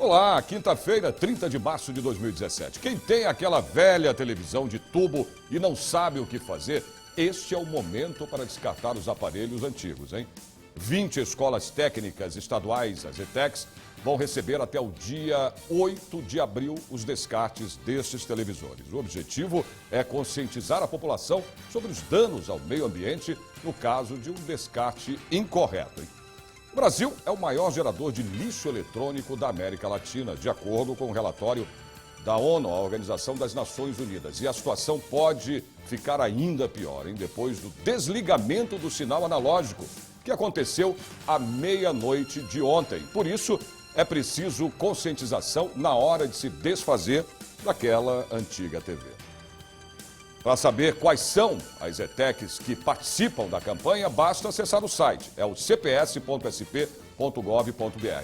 Olá, quinta-feira, 30 de março de 2017. Quem tem aquela velha televisão de tubo e não sabe o que fazer, este é o momento para descartar os aparelhos antigos, hein? 20 escolas técnicas estaduais, as ETECs, vão receber até o dia 8 de abril os descartes destes televisores. O objetivo é conscientizar a população sobre os danos ao meio ambiente no caso de um descarte incorreto, hein? O Brasil é o maior gerador de lixo eletrônico da América Latina, de acordo com o relatório da ONU, a Organização das Nações Unidas. E a situação pode ficar ainda pior, hein? Depois do desligamento do sinal analógico, que aconteceu à meia-noite de ontem. Por isso, é preciso conscientização na hora de se desfazer daquela antiga TV. Para saber quais são as ETECs que participam da campanha, basta acessar o site, é o cps.sp.gov.br.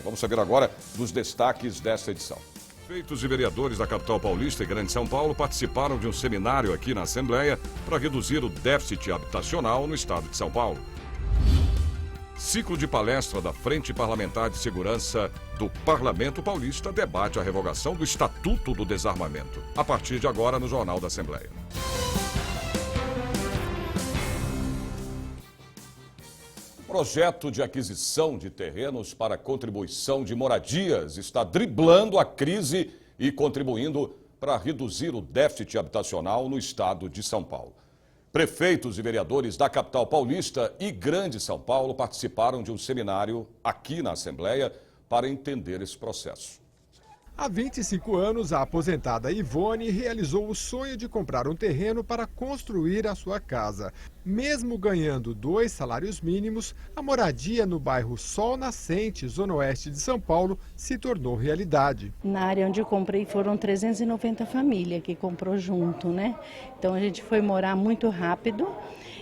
Vamos saber agora dos destaques desta edição. Prefeitos e vereadores da capital paulista e Grande São Paulo participaram de um seminário aqui na Assembleia para reduzir o déficit habitacional no estado de São Paulo. Ciclo de palestra da Frente Parlamentar de Segurança do Parlamento Paulista debate a revogação do Estatuto do Desarmamento. A partir de agora, no Jornal da Assembleia. O projeto de aquisição de terrenos para contribuição de moradias está driblando a crise e contribuindo para reduzir o déficit habitacional no estado de São Paulo. Prefeitos e vereadores da capital paulista e Grande São Paulo participaram de um seminário aqui na Assembleia para entender esse processo. Há 25 anos, a aposentada Ivone realizou o sonho de comprar um terreno para construir a sua casa. Mesmo ganhando 2 salários mínimos, a moradia no bairro Sol Nascente, zona oeste de São Paulo, se tornou realidade. Na área onde eu comprei foram 390 famílias que comprou junto, né? Então a gente foi morar muito rápido.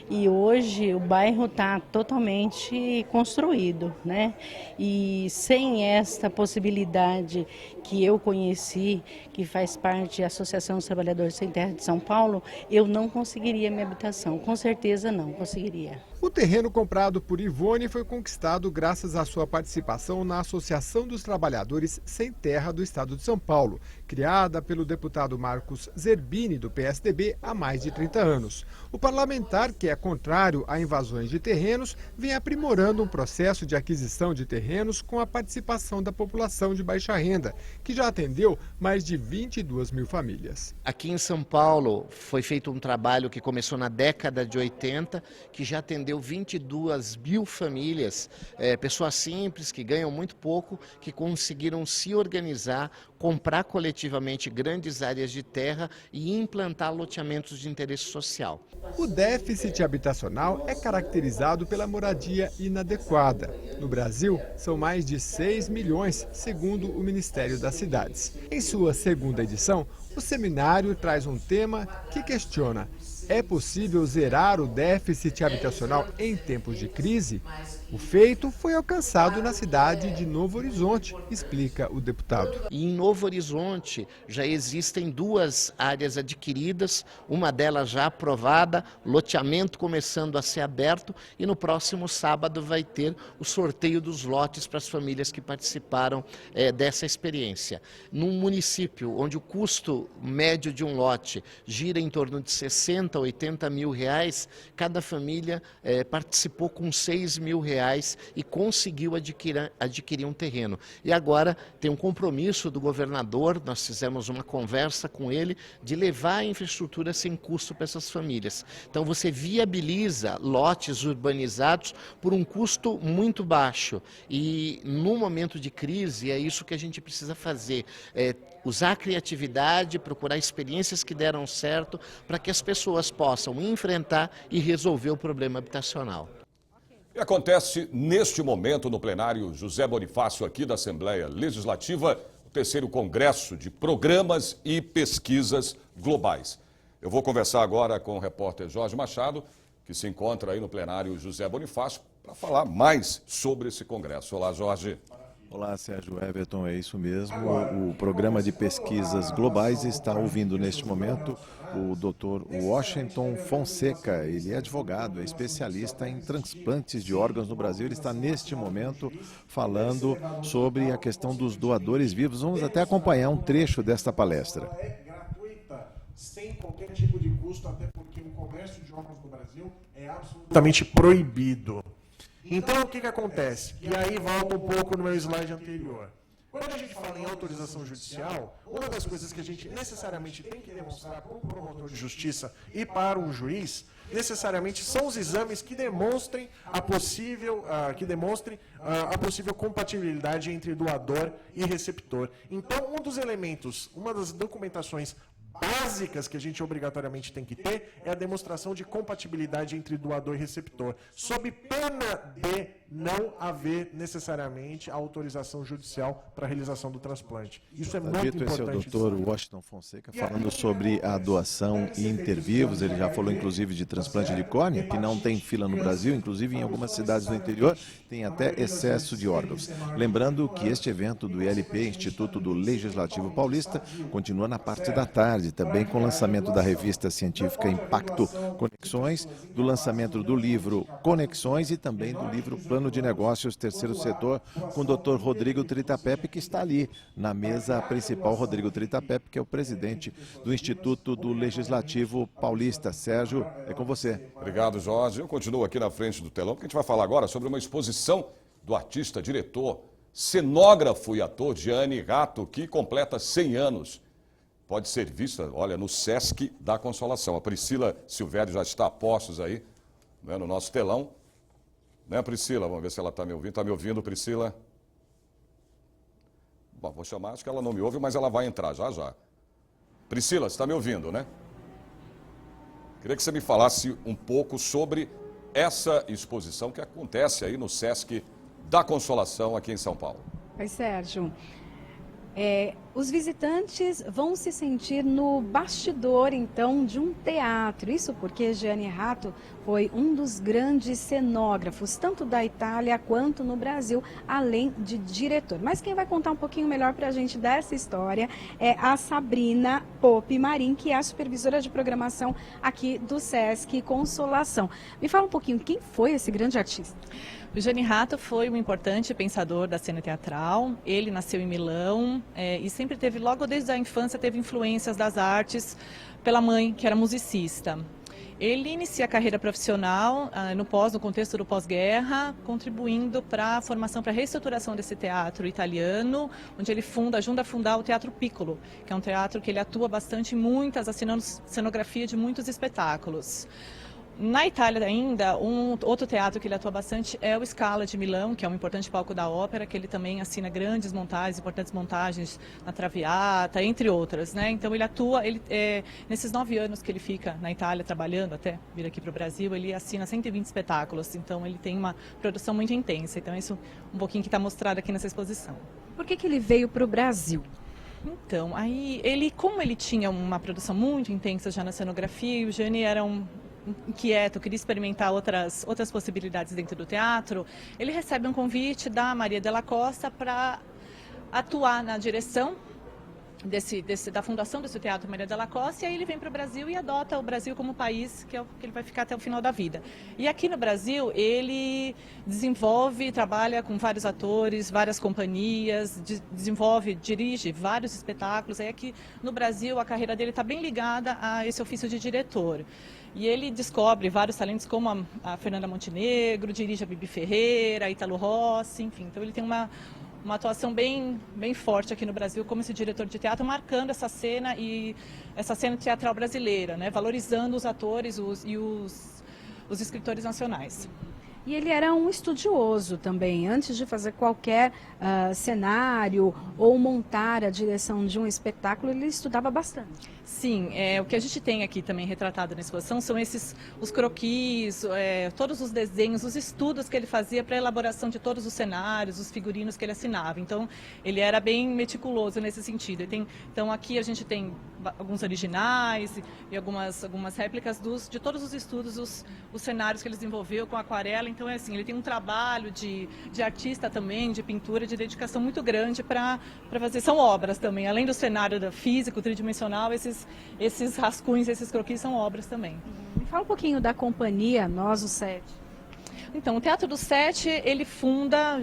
E hoje o bairro está totalmente construído, né? E sem esta possibilidade que eu conheci, que faz parte da Associação dos Trabalhadores Sem Terra de São Paulo, eu não conseguiria minha habitação, com certeza não conseguiria. O terreno comprado por Ivone foi conquistado graças à sua participação na Associação dos Trabalhadores Sem Terra do Estado de São Paulo, criada pelo deputado Marcos Zerbini, do PSDB, há mais de 30 anos. O parlamentar, que é contrário a invasões de terrenos, vem aprimorando um processo de aquisição de terrenos com a participação da população de baixa renda, que já atendeu mais de 22 mil famílias. Aqui em São Paulo foi feito um trabalho que começou na década de 80, que já atendeu 22 mil famílias, pessoas simples que ganham muito pouco, que conseguiram se organizar, comprar coletivamente grandes áreas de terra e implantar loteamentos de interesse social. O déficit habitacional é caracterizado pela moradia inadequada. No Brasil, são mais de 6 milhões, segundo o Ministério das Cidades. Em sua segunda edição, o seminário traz um tema que questiona: é possível zerar o déficit habitacional em tempos de crise? O feito foi alcançado na cidade de Novo Horizonte, explica o deputado. E em Novo Horizonte já existem 2 áreas adquiridas, uma delas já aprovada, loteamento começando a ser aberto, e no próximo sábado vai ter o sorteio dos lotes para as famílias que participaram dessa experiência. Num município onde o custo médio de um lote gira em torno de 60 a 80 mil reais, cada família participou com 6 mil reais e conseguiu adquirir um terreno. E agora tem um compromisso do governador, nós fizemos uma conversa com ele, de levar a infraestrutura sem custo para essas famílias. Então você viabiliza lotes urbanizados por um custo muito baixo. E no momento de crise é isso que a gente precisa fazer, usar a criatividade, procurar experiências que deram certo para que as pessoas possam enfrentar e resolver o problema habitacional. E acontece neste momento no plenário José Bonifácio aqui da Assembleia Legislativa, o 3º Congresso de Programas e Pesquisas Globais. Eu vou conversar agora com o repórter Jorge Machado, que se encontra aí no plenário José Bonifácio, para falar mais sobre esse congresso. Olá, Jorge. Olá, Sérgio Everton, é isso mesmo. O programa de pesquisas globais está ouvindo neste momento o Dr. Washington Fonseca. Ele é advogado, é especialista em transplantes de órgãos no Brasil. Ele está neste momento falando sobre a questão dos doadores vivos. Vamos até acompanhar um trecho desta palestra. É gratuita, sem qualquer tipo de custo, até porque o comércio de órgãos no Brasil é absolutamente proibido. Então, o que acontece? E aí volta um pouco no meu slide anterior. Quando a gente fala em autorização judicial, uma das coisas que a gente necessariamente tem que demonstrar como promotor de justiça e para um juiz, necessariamente são os exames que demonstrem a possível compatibilidade entre doador e receptor. Então, um dos elementos, uma das documentações básicas que a gente obrigatoriamente tem que ter é a demonstração de compatibilidade entre doador e receptor, sob pena de não haver necessariamente a autorização judicial para a realização do transplante. Isso é muito importante. Esse é o Dr. Washington Fonseca falando sobre a doação inter vivos. Ele já falou inclusive de transplante de córnea, que não tem fila no Brasil, inclusive em algumas cidades do interior tem até excesso de órgãos. Lembrando que este evento do ILP, Instituto do Legislativo Paulista, continua na parte da tarde, também com o lançamento da revista científica Impacto Conexões, do lançamento do livro Conexões e também do livro Plano de Negócios Terceiro Setor, com o Dr. Rodrigo Tritapepe, que está ali na mesa principal. Rodrigo Tritapepe, que é o presidente do Instituto do Legislativo Paulista. Sérgio, é com você. Obrigado, Jorge. Eu continuo aqui na frente do telão, porque a gente vai falar agora sobre uma exposição do artista, diretor, cenógrafo e ator Gianni Ratto, que completa 100 anos. Pode ser vista, olha, no Sesc da Consolação. A Priscila Silvério já está a postos aí, né, no nosso telão. Né, Priscila? Vamos ver se ela está me ouvindo. Está me ouvindo, Priscila? Bom, vou chamar, acho que ela não me ouve, mas ela vai entrar já já. Priscila, você está me ouvindo, né? Queria que você me falasse um pouco sobre essa exposição que acontece aí no Sesc da Consolação, aqui em São Paulo. Oi, Sérgio. Os visitantes vão se sentir no bastidor, então, de um teatro. Isso porque Gianni Ratto foi um dos grandes cenógrafos, tanto da Itália quanto no Brasil, além de diretor. Mas quem vai contar um pouquinho melhor para a gente dessa história é a Sabrina Pope Marim, que é a supervisora de programação aqui do Sesc Consolação. Me fala um pouquinho, quem foi esse grande artista? O Gianni Ratto foi um importante pensador da cena teatral. Ele nasceu em Milão e sempre teve, logo desde a infância, teve influências das artes pela mãe, que era musicista. Ele inicia a carreira profissional no contexto do pós-guerra, contribuindo para a formação, para a reestruturação desse teatro italiano, onde ele ajuda a fundar o Teatro Piccolo, que é um teatro que ele atua bastante em assinando cenografia de muitos espetáculos. Na Itália ainda, outro teatro que ele atua bastante é o Scala de Milão, que é um importante palco da ópera, que ele também assina grandes montagens, importantes montagens na Traviata, entre outras, né? Então ele atua, nesses 9 anos que ele fica na Itália trabalhando, até vir aqui para o Brasil, ele assina 120 espetáculos, então ele tem uma produção muito intensa. Então isso um pouquinho que está mostrado aqui nessa exposição. Por que ele veio para o Brasil? Então, aí como ele tinha uma produção muito intensa já na cenografia, e o Gianni era inquieto, queria experimentar outras possibilidades dentro do teatro, ele recebe um convite da Maria Della Costa para atuar na direção da fundação desse Teatro Maria Della Costa, e aí ele vem para o Brasil e adota o Brasil como país que ele vai ficar até o final da vida. E aqui no Brasil ele trabalha com vários atores, várias companhias, dirige vários espetáculos. Aí aqui no Brasil a carreira dele está bem ligada a esse ofício de diretor. E ele descobre vários talentos como a Fernanda Montenegro, dirige a Bibi Ferreira, a Ítalo Rossi, enfim. Então ele tem uma atuação bem forte aqui no Brasil como esse diretor de teatro, marcando essa cena teatral brasileira, né? Valorizando os atores e os escritores nacionais. E ele era um estudioso também. Antes de fazer qualquer cenário ou montar a direção de um espetáculo, ele estudava bastante. Sim, o que a gente tem aqui também retratado na exposição são os croquis, todos os desenhos, os estudos que ele fazia para a elaboração de todos os cenários, os figurinos que ele assinava. Então, ele era bem meticuloso nesse sentido. Então, aqui a gente tem alguns originais e algumas réplicas de todos os estudos, os cenários que ele desenvolveu com aquarela. Então, é assim, ele tem um trabalho de artista também, de pintura, de dedicação muito grande para fazer. São obras também, além do cenário físico, tridimensional, esses rascunhos, esses croquis são obras também. Me fala um pouquinho da companhia Nós, o Sete. Então, o Teatro do Sete, ele funda,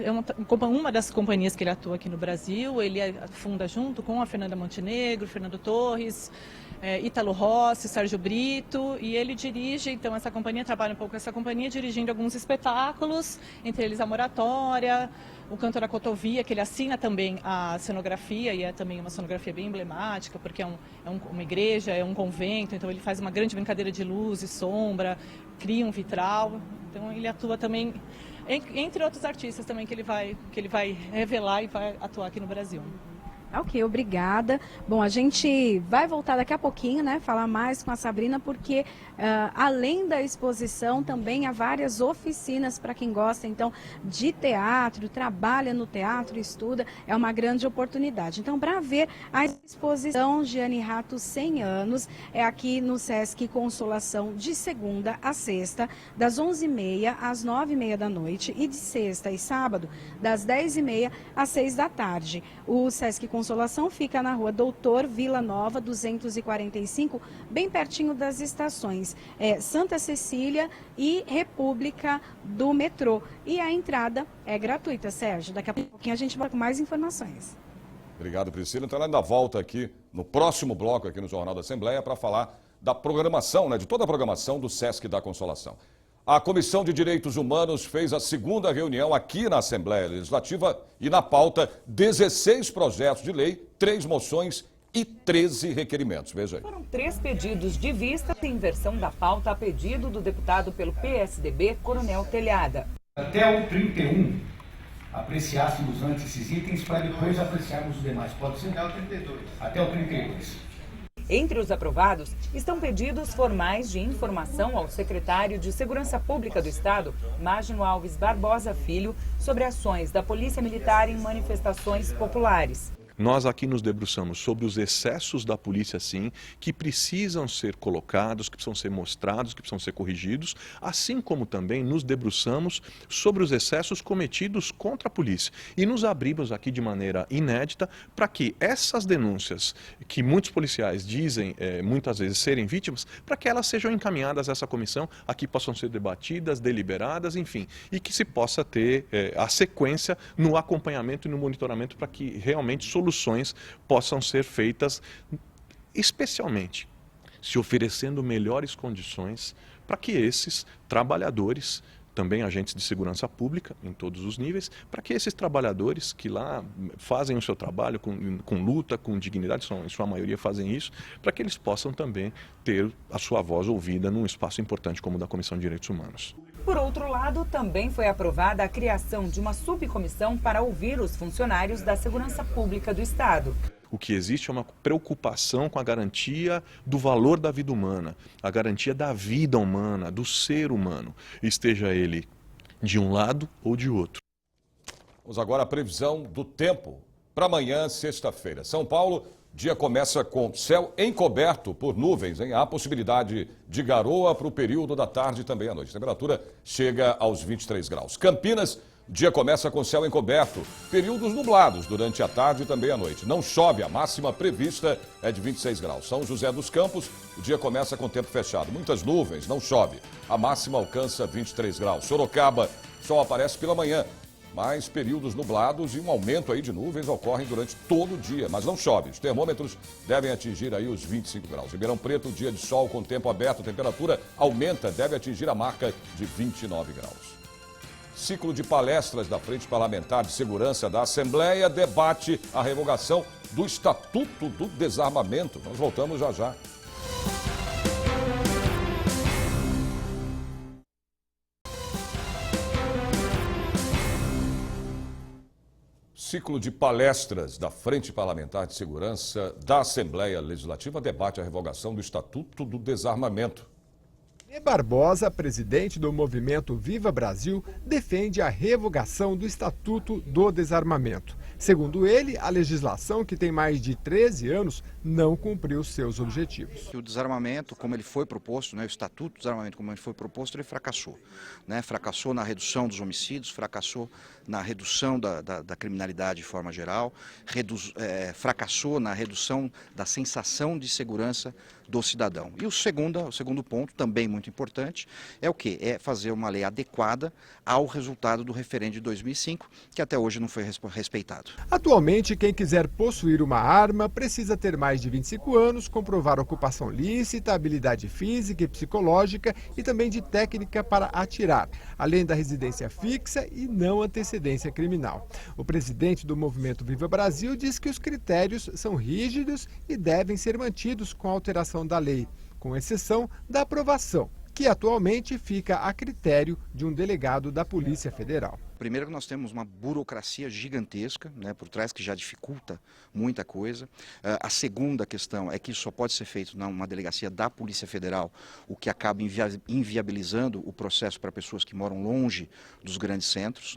uma das companhias que ele atua aqui no Brasil, ele funda junto com a Fernanda Montenegro, Fernando Torres, Ítalo Rossi, Sérgio Brito, e ele dirige, então essa companhia, trabalha um pouco com essa companhia, dirigindo alguns espetáculos, entre eles a Moratória, o Canto da Cotovia, que ele assina também a cenografia, e é também uma cenografia bem emblemática, porque é uma igreja, é um convento, então ele faz uma grande brincadeira de luz e sombra, cria um vitral, então ele atua também, entre outros artistas também que ele vai revelar e vai atuar aqui no Brasil. Ok, obrigada. Bom, a gente vai voltar daqui a pouquinho, né, falar mais com a Sabrina, porque além da exposição também há várias oficinas para quem gosta, então, de teatro, trabalha no teatro, estuda, é uma grande oportunidade. Então, para ver a exposição Gianni Rato 100 anos, é aqui no Sesc Consolação, de segunda a sexta, das 11h30 às 9h30 da noite, e de sexta e sábado, das 10h30 às 6 da tarde. O Sesc Consolação fica na rua Doutor Vila Nova, 245, bem pertinho das estações Santa Cecília e República do metrô. E a entrada é gratuita, Sérgio. Daqui a pouquinho a gente vai com mais informações. Obrigado, Priscila. Então ela ainda volta aqui no próximo bloco aqui no Jornal da Assembleia para falar da programação, né, de toda a programação do Sesc da Consolação. A Comissão de Direitos Humanos fez a segunda reunião aqui na Assembleia Legislativa e na pauta 16 projetos de lei, 3 moções e 13 requerimentos. Veja aí. Foram 3 pedidos de vista em inversão da pauta a pedido do deputado pelo PSDB, Coronel Telhada. Até o 31, apreciássemos antes esses itens para depois apreciarmos os demais. Pode ser? Até o 32. Até o 32. Entre os aprovados estão pedidos formais de informação ao secretário de Segurança Pública do Estado, Mágino Alves Barbosa Filho, sobre ações da Polícia Militar em manifestações populares. Nós aqui nos debruçamos sobre os excessos da polícia, sim, que precisam ser colocados, que precisam ser mostrados, que precisam ser corrigidos, assim como também nos debruçamos sobre os excessos cometidos contra a polícia. E nos abrimos aqui de maneira inédita para que essas denúncias, que muitos policiais dizem muitas vezes serem vítimas, para que elas sejam encaminhadas a essa comissão, aqui possam ser debatidas, deliberadas, enfim, e que se possa ter a sequência no acompanhamento e no monitoramento para que realmente soluções possam ser feitas, especialmente se oferecendo melhores condições para que esses trabalhadores, também agentes de segurança pública em todos os níveis, para que esses trabalhadores que lá fazem o seu trabalho com luta, com dignidade, em sua maioria fazem isso, para que eles possam também ter a sua voz ouvida num espaço importante como o da Comissão de Direitos Humanos. Por outro lado, também foi aprovada a criação de uma subcomissão para ouvir os funcionários da Segurança Pública do Estado. O que existe é uma preocupação com a garantia do valor da vida humana, a garantia da vida humana, do ser humano, esteja ele de um lado ou de outro. Vamos agora à previsão do tempo para amanhã, sexta-feira. São Paulo, dia começa com céu encoberto por nuvens, hein? Há possibilidade de garoa para o período da tarde e também à noite. A temperatura chega aos 23 graus. Campinas, dia começa com céu encoberto, períodos nublados durante a tarde e também à noite. Não chove, a máxima prevista é de 26 graus. São José dos Campos, o dia começa com tempo fechado. Muitas nuvens, não chove. A máxima alcança 23 graus. Sorocaba, sol aparece pela manhã, mas períodos nublados e um aumento aí de nuvens ocorrem durante todo o dia, mas não chove. Os termômetros devem atingir aí os 25 graus. Ribeirão Preto, dia de sol com tempo aberto, a temperatura aumenta, deve atingir a marca de 29 graus. Ciclo de palestras da Frente Parlamentar de Segurança da Assembleia debate a revogação do Estatuto do Desarmamento. Nós voltamos já já. Ciclo de palestras da Frente Parlamentar de Segurança da Assembleia Legislativa debate a revogação do Estatuto do Desarmamento. E Barbosa, presidente do movimento Viva Brasil, defende a revogação do Estatuto do Desarmamento. Segundo ele, a legislação, que tem mais de 13 anos, não cumpriu seus objetivos. O desarmamento, como ele foi proposto, o Estatuto do Desarmamento, como ele foi proposto, ele fracassou. Fracassou na redução dos homicídios, fracassou na redução da criminalidade de forma geral, fracassou na redução da sensação de segurança do cidadão. E o segundo ponto, também muito importante, é o quê? É fazer uma lei adequada ao resultado do referendo de 2005, que até hoje não foi respeitado. Atualmente, quem quiser possuir uma arma precisa ter mais de 25 anos, comprovar ocupação lícita, habilidade física e psicológica e também de técnica para atirar, além da residência fixa e não antecedência criminal. O presidente do Movimento Viva Brasil diz que os critérios são rígidos e devem ser mantidos com a alteração da lei, com exceção da aprovação, que atualmente fica a critério de um delegado da Polícia Federal. Primeiro que nós temos uma burocracia gigantesca, por trás, que já dificulta muita coisa. A segunda questão é que isso só pode ser feito numa delegacia da Polícia Federal, o que acaba inviabilizando o processo para pessoas que moram longe dos grandes centros.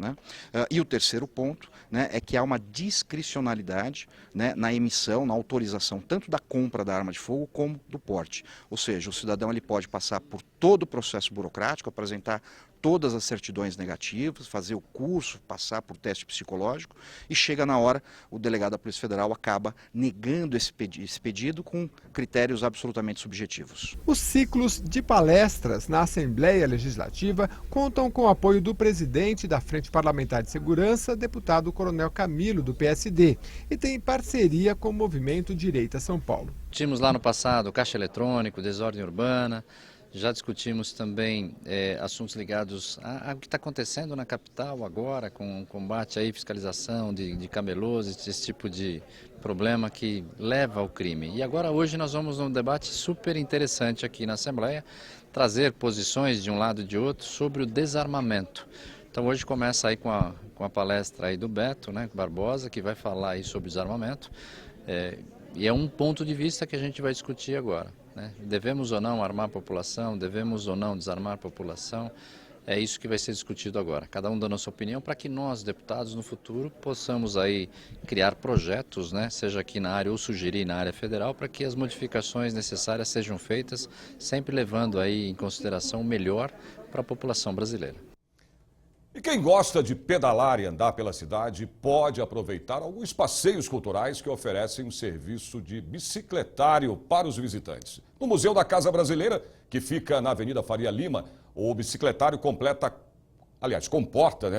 E o terceiro ponto é que há uma discricionalidade na emissão, na autorização, tanto da compra da arma de fogo como do porte. Ou seja, o cidadão ele pode passar por todo o processo burocrático, apresentar todas as certidões negativas, fazer o curso, passar por teste psicológico e chega na hora, o delegado da Polícia Federal acaba negando esse pedido com critérios absolutamente subjetivos. Os ciclos de palestras na Assembleia Legislativa contam com o apoio do presidente da Frente Parlamentar de Segurança, deputado Coronel Camilo, do PSD, e tem parceria com o Movimento Direita São Paulo. Tínhamos lá no passado caixa eletrônico, desordem urbana. Já discutimos também assuntos ligados ao que está acontecendo na capital agora, com o combate à fiscalização de camelôs, esse tipo de problema que leva ao crime. E agora hoje nós vamos num debate super interessante aqui na Assembleia, trazer posições de um lado e de outro sobre o desarmamento. Então hoje começa aí com a palestra aí do Beto, Barbosa, que vai falar aí sobre desarmamento. E é um ponto de vista que a gente vai discutir agora. Devemos ou não armar a população, devemos ou não desarmar a população, é isso que vai ser discutido agora. Cada um dando a sua opinião para que nós, deputados, no futuro, possamos aí criar projetos, seja aqui na área ou sugerir na área federal, para que as modificações necessárias sejam feitas, sempre levando aí em consideração o melhor para a população brasileira. E quem gosta de pedalar e andar pela cidade pode aproveitar alguns passeios culturais que oferecem um serviço de bicicletário para os visitantes. No Museu da Casa Brasileira, que fica na Avenida Faria Lima, o bicicletário comporta,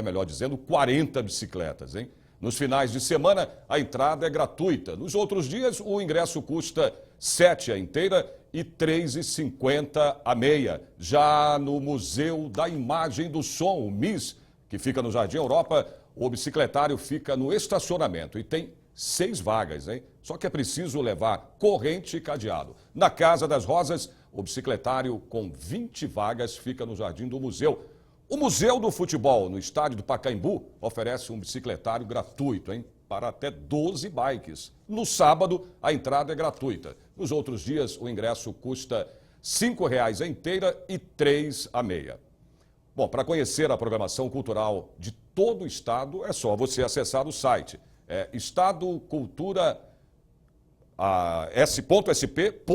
melhor dizendo, 40 bicicletas, hein? Nos finais de semana, a entrada é gratuita. Nos outros dias, o ingresso custa R$ 7 a inteira e R$ 3,50 a meia. Já no Museu da Imagem do Som, o MIS, que fica no Jardim Europa, o bicicletário fica no estacionamento e tem 6 vagas, hein? Só que é preciso levar corrente e cadeado. Na Casa das Rosas, o bicicletário com 20 vagas fica no Jardim do Museu. O Museu do Futebol, no estádio do Pacaembu, oferece um bicicletário gratuito, hein? Para até 12 bikes. No sábado, a entrada é gratuita. Nos outros dias, o ingresso custa R$ 5,00 a inteira e R$ 3,00 a meia. Bom, para conhecer a programação cultural de todo o estado, é só você acessar o site. s.sp.gov.br.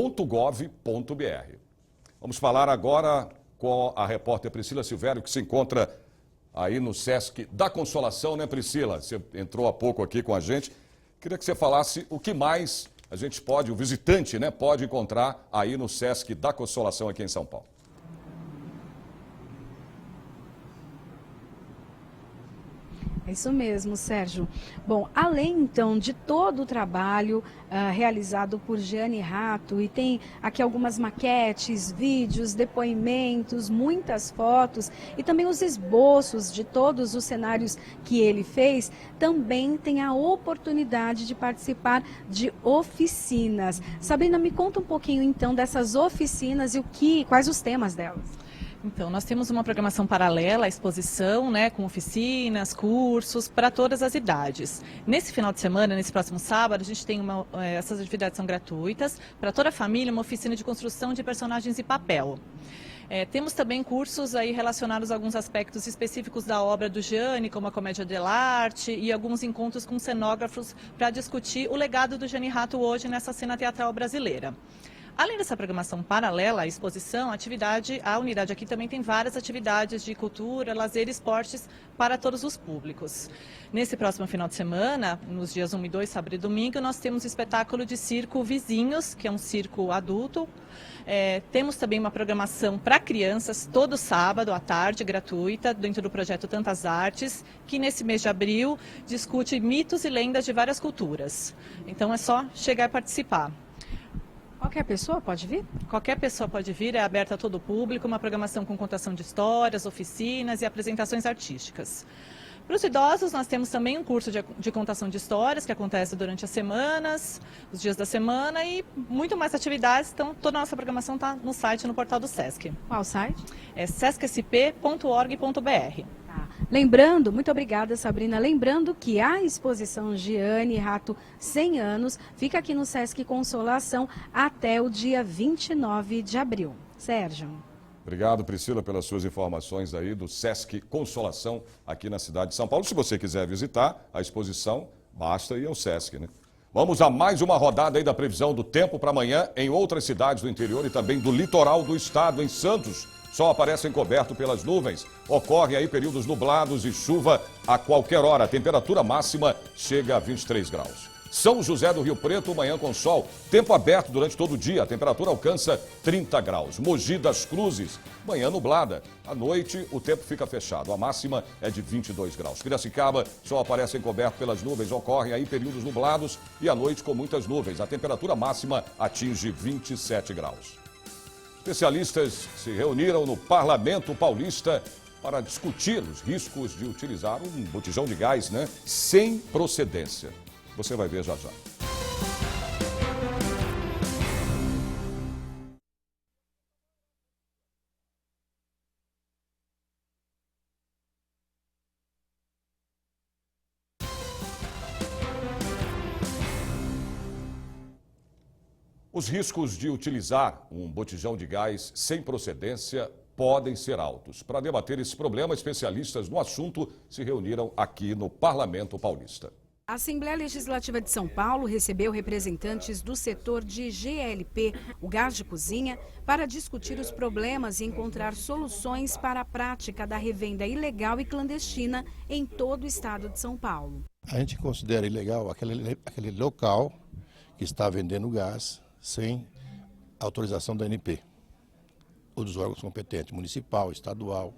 Vamos falar agora com a repórter Priscila Silvério, que se encontra aí no Sesc da Consolação, né, Priscila? Você entrou há pouco aqui com a gente. Queria que você falasse o que mais a gente pode, o visitante, pode encontrar aí no Sesc da Consolação aqui em São Paulo. É isso mesmo, Sérgio. Bom, além então de todo o trabalho realizado por Jeane Rato, e tem aqui algumas maquetes, vídeos, depoimentos, muitas fotos e também os esboços de todos os cenários que ele fez, também tem a oportunidade de participar de oficinas. Sabrina, me conta um pouquinho então dessas oficinas e quais os temas delas. Então, nós temos uma programação paralela à exposição, com oficinas, cursos, para todas as idades. Nesse final de semana, nesse próximo sábado, a gente tem essas atividades são gratuitas, para toda a família, uma oficina de construção de personagens e papel. Temos também cursos aí relacionados a alguns aspectos específicos da obra do Gianni, como a comédia dell'arte, e alguns encontros com cenógrafos para discutir o legado do Gianni Ratto hoje nessa cena teatral brasileira. Além dessa programação paralela à exposição, a unidade aqui também tem várias atividades de cultura, lazer e esportes para todos os públicos. Nesse próximo final de semana, nos dias 1 e 2, sábado e domingo, nós temos o espetáculo de circo Vizinhos, que é um circo adulto. Temos também uma programação para crianças, todo sábado à tarde, gratuita, dentro do projeto Tantas Artes, que nesse mês de abril discute mitos e lendas de várias culturas. Então é só chegar e participar. Qualquer pessoa pode vir? Qualquer pessoa pode vir, é aberta a todo o público, uma programação com contação de histórias, oficinas e apresentações artísticas. Para os idosos, nós temos também um curso de contação de histórias que acontece durante as semanas, os dias da semana e muito mais atividades. Então, toda a nossa programação está no site, no portal do SESC. Qual site? É sescsp.org.br. Lembrando, muito obrigada, Sabrina, lembrando que a exposição Gianni Ratto 100 anos fica aqui no Sesc Consolação até o dia 29 de abril. Sérgio. Obrigado, Priscila, pelas suas informações aí do Sesc Consolação aqui na cidade de São Paulo. Se você quiser visitar a exposição, basta ir ao Sesc, né? Vamos a mais uma rodada aí da previsão do tempo para amanhã em outras cidades do interior e também do litoral do estado, em Santos. Sol aparece encoberto pelas nuvens. Ocorrem aí períodos nublados e chuva a qualquer hora. A temperatura máxima chega a 23 graus. São José do Rio Preto, manhã com sol. Tempo aberto durante todo o dia. A temperatura alcança 30 graus. Mogi das Cruzes, manhã nublada. À noite, o tempo fica fechado. A máxima é de 22 graus. Piracicaba, sol aparece encoberto pelas nuvens. Ocorrem aí períodos nublados e à noite com muitas nuvens. A temperatura máxima atinge 27 graus. Especialistas se reuniram no Parlamento Paulista para discutir os riscos de utilizar um botijão de gás, sem procedência. Você vai ver já já. Os riscos de utilizar um botijão de gás sem procedência podem ser altos. Para debater esse problema, especialistas no assunto se reuniram aqui no Parlamento Paulista. A Assembleia Legislativa de São Paulo recebeu representantes do setor de GLP, o gás de cozinha, para discutir os problemas e encontrar soluções para a prática da revenda ilegal e clandestina em todo o estado de São Paulo. A gente considera ilegal aquele local que está vendendo gás sem autorização da ANP, ou dos órgãos competentes, municipal, estadual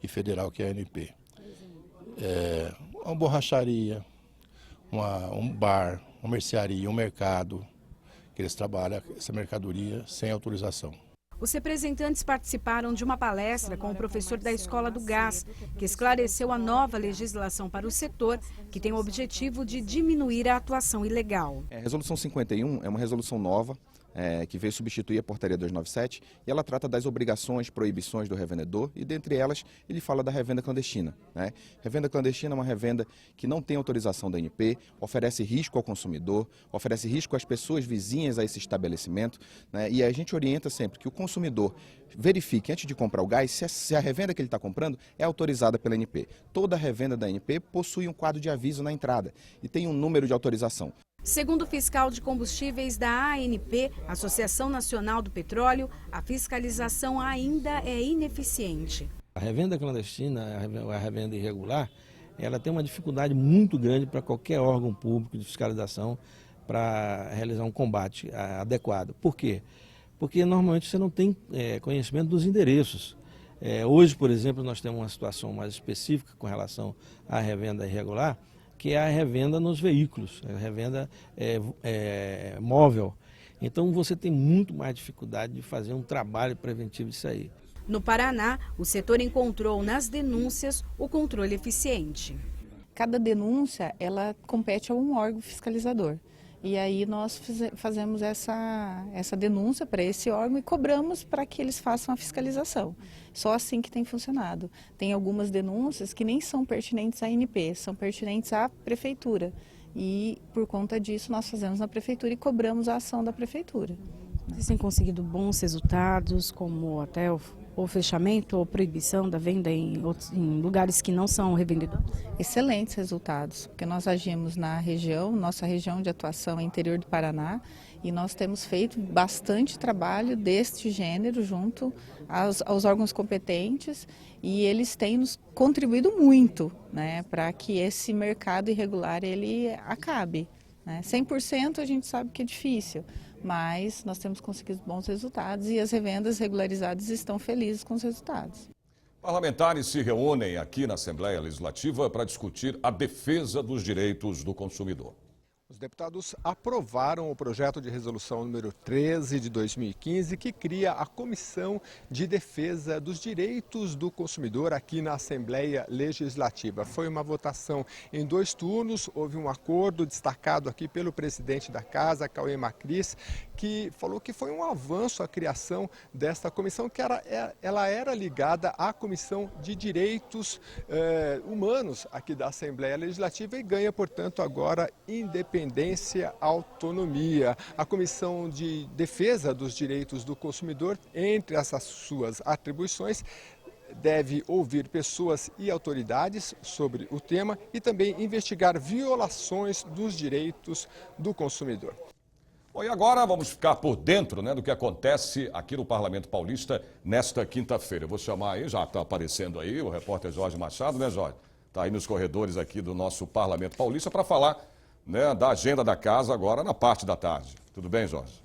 e federal, que é a ANP. Uma borracharia, um bar, uma mercearia, um mercado, que eles trabalham essa mercadoria sem autorização. Os representantes participaram de uma palestra com o professor da Escola do Gás, que esclareceu a nova legislação para o setor, que tem o objetivo de diminuir a atuação ilegal. A Resolução 51 é uma resolução nova, que veio substituir a Portaria 297, e ela trata das obrigações, proibições do revendedor, e dentre elas ele fala da revenda clandestina. Revenda clandestina é uma revenda que não tem autorização da ANP, oferece risco ao consumidor, oferece risco às pessoas vizinhas a esse estabelecimento, e a gente orienta sempre que o consumidor verifique antes de comprar o gás se a revenda que ele está comprando é autorizada pela ANP. Toda revenda da ANP possui um quadro de aviso na entrada e tem um número de autorização. Segundo o fiscal de combustíveis da ANP, Associação Nacional do Petróleo, a fiscalização ainda é ineficiente. A revenda clandestina, a revenda irregular, ela tem uma dificuldade muito grande para qualquer órgão público de fiscalização para realizar um combate adequado. Por quê? Porque normalmente você não tem conhecimento dos endereços. Hoje, por exemplo, nós temos uma situação mais específica com relação à revenda irregular, que é a revenda nos veículos, a revenda móvel. Então você tem muito mais dificuldade de fazer um trabalho preventivo disso aí. No Paraná, o setor encontrou nas denúncias o controle eficiente. Cada denúncia, ela compete a um órgão fiscalizador. E aí nós fazemos essa denúncia para esse órgão e cobramos para que eles façam a fiscalização. Só assim que tem funcionado. Tem algumas denúncias que nem são pertinentes à ANP, são pertinentes à prefeitura. E por conta disso nós fazemos na prefeitura e cobramos a ação da prefeitura. Vocês têm conseguido bons resultados, como até ou fechamento ou proibição da venda em lugares que não são revendedores? Excelentes resultados, porque nós agimos na região, nossa região de atuação é interior do Paraná, e nós temos feito bastante trabalho deste gênero junto aos órgãos competentes, e eles têm nos contribuído muito, né, para que esse mercado irregular ele acabe. 100% a gente sabe que é difícil, mas nós temos conseguido bons resultados e as revendas regularizadas estão felizes com os resultados. Parlamentares se reúnem aqui na Assembleia Legislativa para discutir a defesa dos direitos do consumidor. Os deputados aprovaram o projeto de resolução número 13 de 2015, que cria a Comissão de Defesa dos Direitos do Consumidor aqui na Assembleia Legislativa. Foi uma votação em 2 turnos, houve um acordo destacado aqui pelo presidente da Casa, Cauê Macris, que falou que foi um avanço a criação desta comissão, que ela era ligada à Comissão de Direitos Humanos aqui da Assembleia Legislativa e ganha, portanto, agora independência, autonomia. A Comissão de Defesa dos Direitos do Consumidor, entre essas suas atribuições, deve ouvir pessoas e autoridades sobre o tema e também investigar violações dos direitos do consumidor. Bom, e agora vamos ficar por dentro, do que acontece aqui no Parlamento Paulista nesta quinta-feira. Eu vou chamar aí, já está aparecendo aí, o repórter Jorge Machado, né, Jorge? Está aí nos corredores aqui do nosso Parlamento Paulista para falar, da agenda da casa agora na parte da tarde. Tudo bem, Jorge?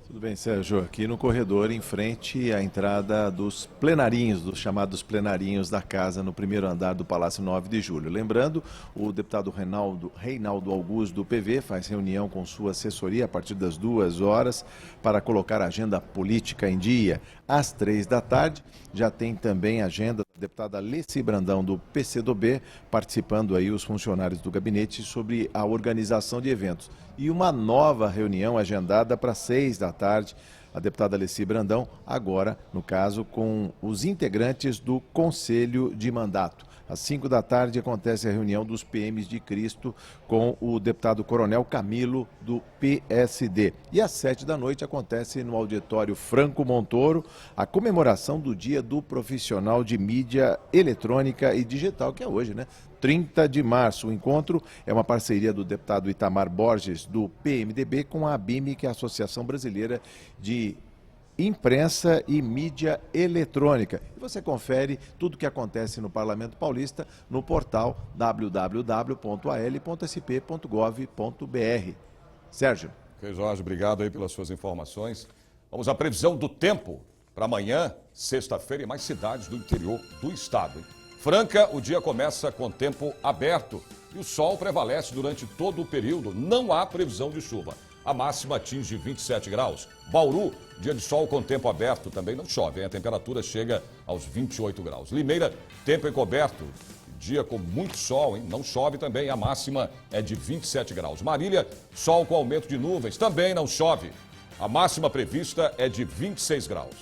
Tudo bem, Sérgio. Aqui no corredor, em frente à entrada dos plenarinhos, dos chamados plenarinhos da casa, no primeiro andar do Palácio 9 de Julho. Lembrando, o deputado Reinaldo Augusto, do PV, faz reunião com sua assessoria a partir das 2 horas para colocar a agenda política em dia. Às 3 da tarde, já tem também a agenda da deputada Leci Brandão, do PCdoB, participando aí os funcionários do gabinete sobre a organização de eventos. E uma nova reunião agendada para 6 da tarde, a deputada Leci Brandão, agora, no caso, com os integrantes do Conselho de Mandato. Às 5 da tarde acontece a reunião dos PMs de Cristo com o deputado Coronel Camilo, do PSD. E às 7 da noite acontece no auditório Franco Montoro a comemoração do Dia do Profissional de Mídia Eletrônica e Digital, que é hoje, 30 de março. O encontro é uma parceria do deputado Itamar Borges, do PMDB, com a ABIME, que é a Associação Brasileira de Imprensa e Mídia Eletrônica. E você confere tudo o que acontece no Parlamento Paulista no portal www.al.sp.gov.br. Sérgio. Ok, Jorge, obrigado aí pelas suas informações. Vamos à previsão do tempo para amanhã, sexta-feira, em mais cidades do interior do estado. Franca, o dia começa com tempo aberto e o sol prevalece durante todo o período. Não há previsão de chuva. A máxima atinge 27 graus. Bauru, dia de sol com tempo aberto, também não chove, a temperatura chega aos 28 graus. Limeira, tempo encoberto, dia com muito sol, não chove também, a máxima é de 27 graus. Marília, sol com aumento de nuvens, também não chove. A máxima prevista é de 26 graus.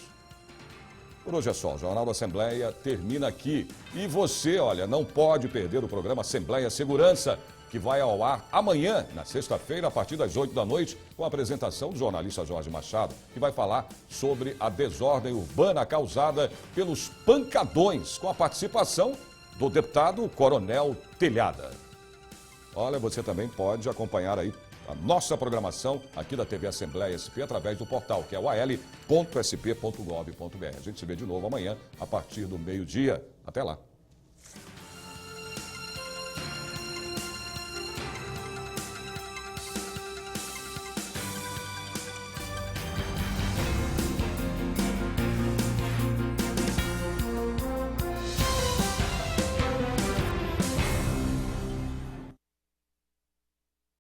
Por hoje é só, o Jornal da Assembleia termina aqui. E você, não pode perder o programa Assembleia Segurança, que vai ao ar amanhã, na sexta-feira, a partir das 8 da noite, com a apresentação do jornalista Jorge Machado, que vai falar sobre a desordem urbana causada pelos pancadões, com a participação do deputado Coronel Telhada. Olha, você também pode acompanhar aí a nossa programação aqui da TV Assembleia SP através do portal, que é o al.sp.gov.br. A gente se vê de novo amanhã, a partir do meio-dia. Até lá.